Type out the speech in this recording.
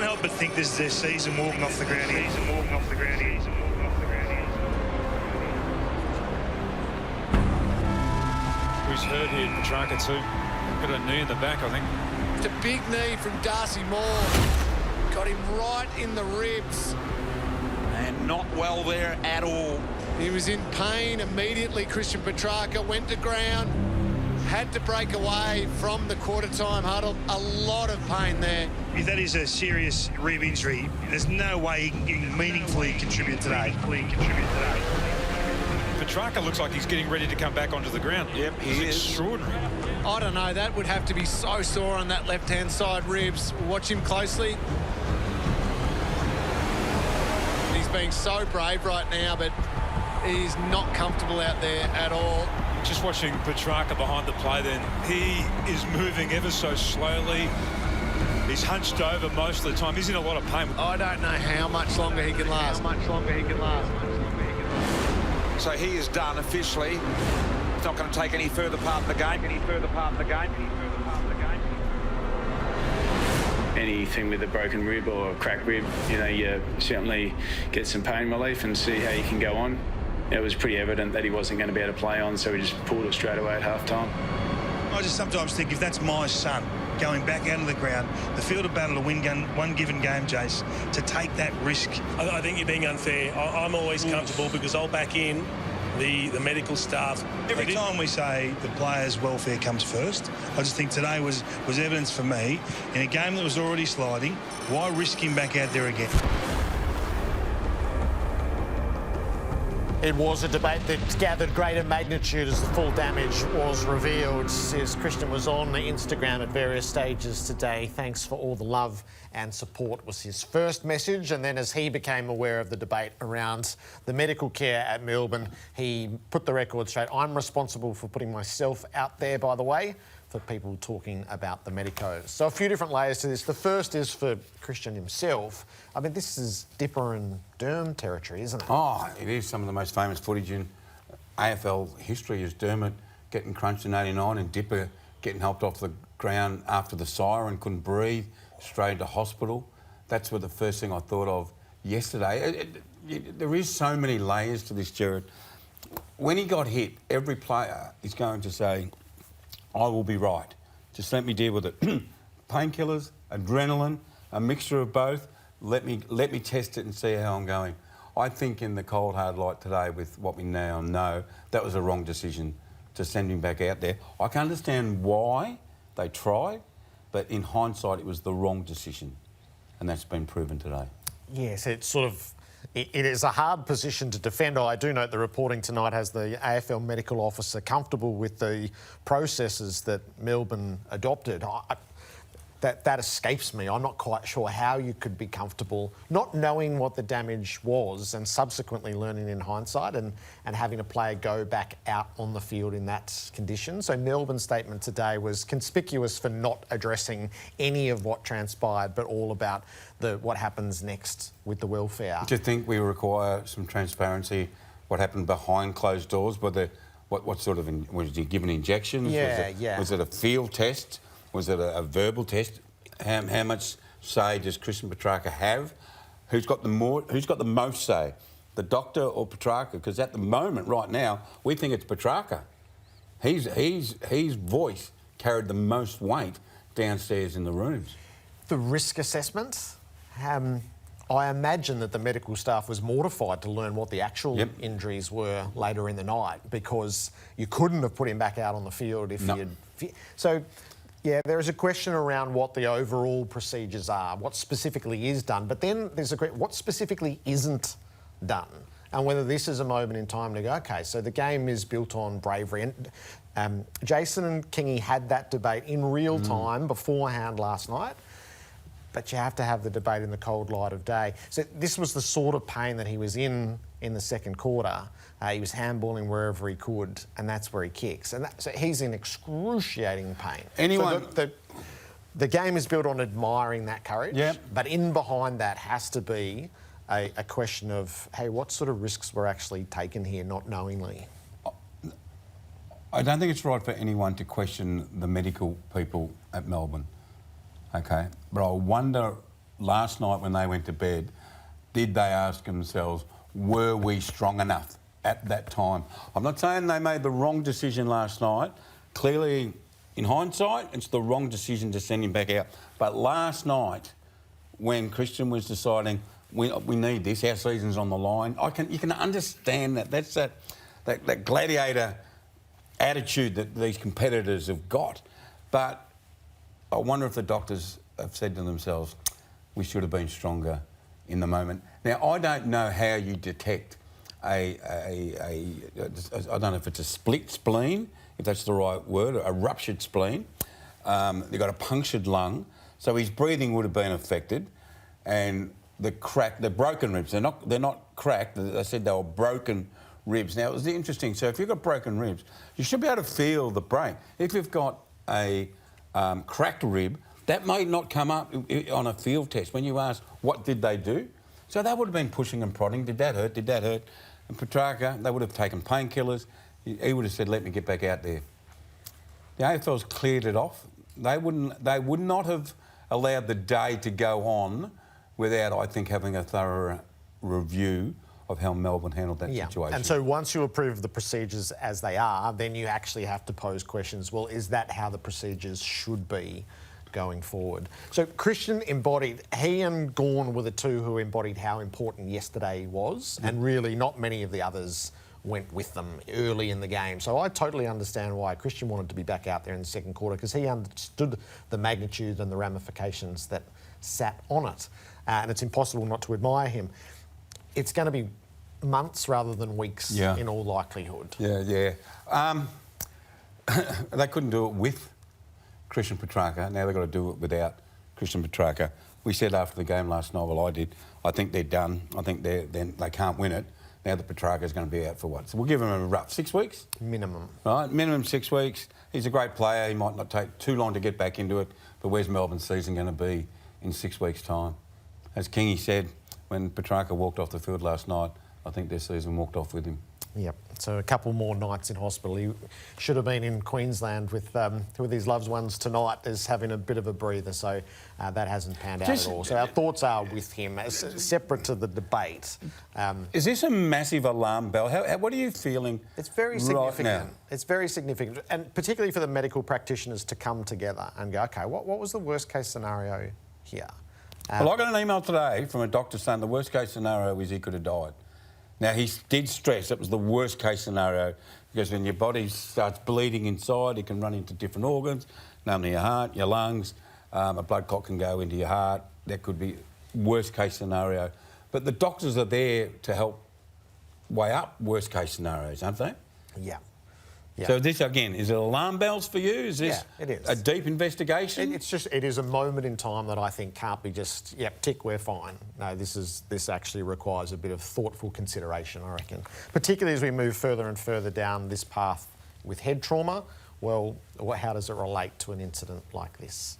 help but think this is their season walking off the ground here. Who's hurt here? Petracca too. Got a knee in the back, I think. It's a big knee from Darcy Moore. Got him right in the ribs. And not well there at all. He was in pain immediately. Christian Petracca went to ground, had to break away from the quarter-time huddle. A lot of pain there. If that is a serious rib injury, there's no way he can meaningfully contribute today. Petracca looks like he's getting ready to come back onto the ground. Yep, he is. Extraordinary. I don't know, that would have to be so sore on that left-hand side ribs. Watch him closely. He's being so brave right now, but he's not comfortable out there at all. Just watching Petracca behind the play then, he is moving ever so slowly. He's hunched over most of the time. He's in a lot of pain. I don't know how much longer he can last. So he is done officially. He's not going to take any further part in the game. Anything with a broken rib or a cracked rib, you know, you certainly get some pain relief and see how you can go on. It was pretty evident that he wasn't going to be able to play on, so we just pulled it straight away at half-time. I just sometimes think if that's my son going back out of the ground, the field of battle to win one given game, Jace, to take that risk. I think you're being unfair. I'm always comfortable because I'll back in the medical staff. Every time we say the players' welfare comes first, I just think today was evidence for me. In a game that was already sliding, why risk him back out there again? It was a debate that gathered greater magnitude as the full damage was revealed. As Christian was on Instagram at various stages today, thanks for all the love and support was his first message. And then as he became aware of the debate around the medical care at Melbourne, he put the record straight. I'm responsible for putting myself out there, by the way, for people talking about the medicos. So a few different layers to this. The first is for Christian himself. I mean, this is Dipper and Derm territory, isn't it? Oh, it is some of the most famous footage in AFL history is Dermot getting crunched in '89 and Dipper getting helped off the ground after the siren, couldn't breathe, straight into hospital. That's what the first thing I thought of yesterday. There is so many layers to this, Gerard. When he got hit, every player is going to say, I will be right. Just let me deal with it. Painkillers, adrenaline, a mixture of both. Let me test it and see how I'm going. I think in the cold hard light today, with what we now know, that was a wrong decision to send him back out there. I can understand why they tried, but in hindsight, it was the wrong decision, and that's been proven today. Yes, it's sort of. It is a hard position to defend. I do note the reporting tonight has the AFL medical officer comfortable with the processes that Melbourne adopted. That escapes me. I'm not quite sure how you could be comfortable not knowing what the damage was and subsequently learning in hindsight and having a player go back out on the field in that condition. So Melbourne's statement today was conspicuous for not addressing any of what transpired, but all about what happens next with the welfare. Do you think we require some transparency, what happened behind closed doors? What sort of... Was he given injections? Was it a field test? Was it a verbal test? How much say does Christian Petracca have? Who's got the most say? The doctor or Petracca? Because at the moment, right now, we think it's Petracca. His voice carried the most weight downstairs in the rooms. The risk assessment, I imagine that the medical staff was mortified to learn what the actual injuries were later in the night, because you couldn't have put him back out on the field if he had... So, yeah, there is a question around what the overall procedures are, what specifically is done, but then there's a question, what specifically isn't done, and whether this is a moment in time to go, OK, so the game is built on bravery. And Jason and Kingy had that debate in real time beforehand last night, but you have to have the debate in the cold light of day. So this was the sort of pain that he was in the second quarter. He was handballing wherever he could, and that's where he kicks. And so he's in excruciating pain. So the game is built on admiring that courage, but in behind that has to be a question of, hey, what sort of risks were actually taken here, not knowingly? I don't think it's right for anyone to question the medical people at Melbourne, OK? But I wonder last night when they went to bed, did they ask themselves, were we strong enough at that time? I'm not saying they made the wrong decision last night. Clearly, in hindsight, it's the wrong decision to send him back out. But last night, when Christian was deciding, we need this, our season's on the line, you can understand that. That's that gladiator attitude that these competitors have got. But I wonder if the doctors have said to themselves, we should have been stronger in the moment. Now, I don't know how you detect I don't know if it's a split spleen, if that's the right word, a ruptured spleen. They've got a punctured lung, so his breathing would have been affected, and the broken ribs. They're not cracked. They said they were broken ribs. Now, it was interesting. So if you've got broken ribs, you should be able to feel the break. If you've got a cracked rib, that may not come up on a field test when you ask, what did they do? So they would have been pushing and prodding. Did that hurt? Did that hurt? And Petracca, they would have taken painkillers. He would have said, let me get back out there. The AFL's cleared it off. They would not have allowed the day to go on without, I think, having a thorough review of how Melbourne handled that situation. And so once you approve the procedures as they are, then you actually have to pose questions. Well, is that how the procedures should be going forward? So Christian embodied, he and Gawn were the two who embodied how important yesterday was, and really not many of the others went with them early in the game. So I totally understand why Christian wanted to be back out there in the second quarter, because he understood the magnitude and the ramifications that sat on it. And it's impossible not to admire him. It's going to be months rather than weeks in all likelihood. Yeah. They couldn't do it with Christian Petracca. Now they've got to do it without Christian Petracca. We said after the game last night, well, I did, I think they're done. I think they can't win it. Now that Petracca's going to be out for what? So we'll give him a rough 6 weeks? Minimum. Right, minimum 6 weeks. He's a great player. He might not take too long to get back into it, but where's Melbourne's season going to be in 6 weeks' time? As Kingy said, when Petracca walked off the field last night, I think their season walked off with him. Yep. So a couple more nights in hospital. He should have been in Queensland with his loved ones tonight, as having a bit of a breather. So that hasn't panned out at all. So our thoughts are with him, separate to the debate. Is this a massive alarm bell? What are you feeling? It's very significant. Right now? It's very significant, and particularly for the medical practitioners to come together and go, okay, what was the worst case scenario here? Well, I got an email today from a doctor saying the worst case scenario is he could have died. Now, he did stress it was the worst case scenario, because when your body starts bleeding inside, it can run into different organs, namely your heart, your lungs, a blood clot can go into your heart. That could be worst case scenario. But the doctors are there to help weigh up worst case scenarios, aren't they? Yeah. So this, again, is it alarm bells for you? Is this it is. a deep investigation? It is a moment in time that I think can't be just, tick, we're fine. No, this actually requires a bit of thoughtful consideration, I reckon. Particularly as we move further and further down this path with head trauma. Well, how does it relate to an incident like this?